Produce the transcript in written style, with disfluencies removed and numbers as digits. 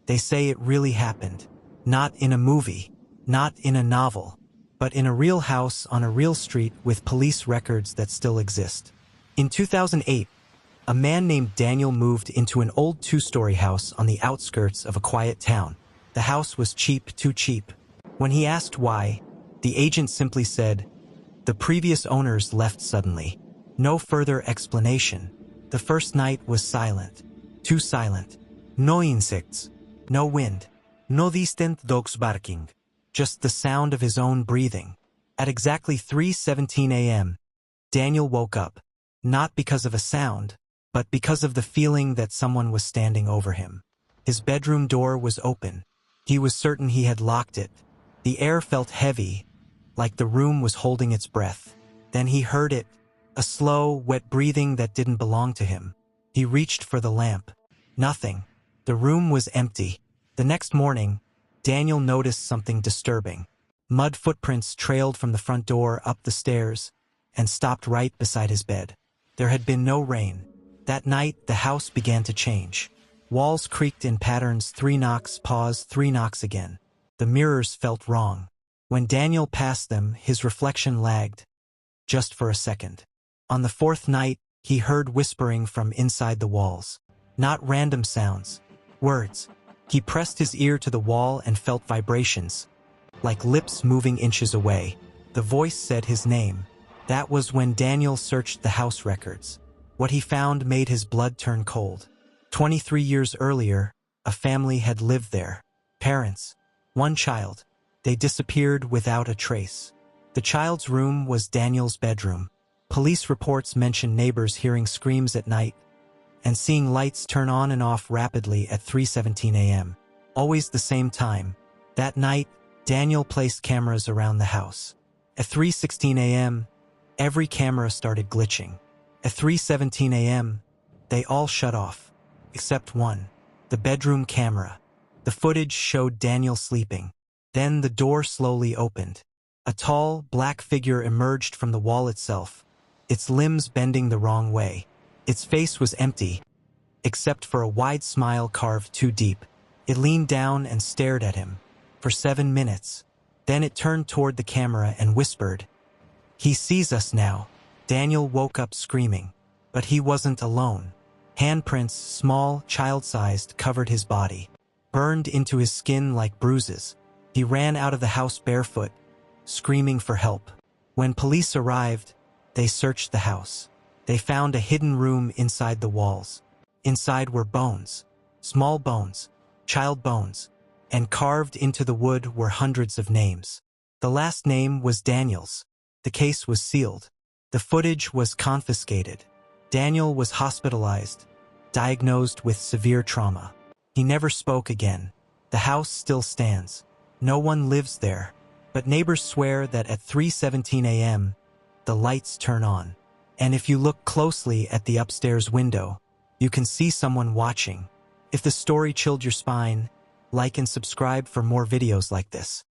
They say it really happened. Not in a movie, not in a novel, but in a real house on a real street with police records that still exist. In 2008, a man named Daniel moved into an old two-story house on the outskirts of a quiet town. The house was cheap, too cheap. When he asked why, the agent simply said, "The previous owners left suddenly." No further explanation. The first night was silent. Too silent. No insects. No wind. No distant dogs barking. Just the sound of his own breathing. At exactly 3:17 a.m., Daniel woke up. Not because of a sound, but because of the feeling that someone was standing over him. His bedroom door was open. He was certain he had locked it. The air felt heavy, like the room was holding its breath. Then he heard it, a slow, wet breathing that didn't belong to him. He reached for the lamp. Nothing. The room was empty. The next morning, Daniel noticed something disturbing. Mud footprints trailed from the front door up the stairs and stopped right beside his bed. There had been no rain. That night, the house began to change. Walls creaked in patterns, 3 knocks, pause, 3 knocks again. The mirrors felt wrong. When Daniel passed them, his reflection lagged. Just for a second. On the 4th night, he heard whispering from inside the walls. Not random sounds. Words. He pressed his ear to the wall and felt vibrations, like lips moving inches away. The voice said his name. That was when Daniel searched the house records. What he found made his blood turn cold. 23 years earlier, a family had lived there. Parents. 1 child. They disappeared without a trace. The child's room was Daniel's bedroom. Police reports mention neighbors hearing screams at night and seeing lights turn on and off rapidly at 3:17 a.m. Always the same time. That night, Daniel placed cameras around the house. At 3:16 a.m., every camera started glitching. At 3:17 a.m., they all shut off, except one, the bedroom camera. The footage showed Daniel sleeping. Then the door slowly opened. A tall, black figure emerged from the wall itself, its limbs bending the wrong way. Its face was empty, except for a wide smile carved too deep. It leaned down and stared at him for 7 minutes. Then it turned toward the camera and whispered, "He sees us now." Daniel woke up screaming, but he wasn't alone. Handprints, small, child-sized, covered his body, burned into his skin like bruises. He ran out of the house barefoot, screaming for help. When police arrived, they searched the house. They found a hidden room inside the walls. Inside were bones, small bones, child bones, and carved into the wood were hundreds of names. The last name was Daniel's. The case was sealed. The footage was confiscated. Daniel was hospitalized, diagnosed with severe trauma. He never spoke again. The house still stands. No one lives there, but neighbors swear that at 3:17 a.m., the lights turn on. And if you look closely at the upstairs window, you can see someone watching. If the story chilled your spine, like and subscribe for more videos like this.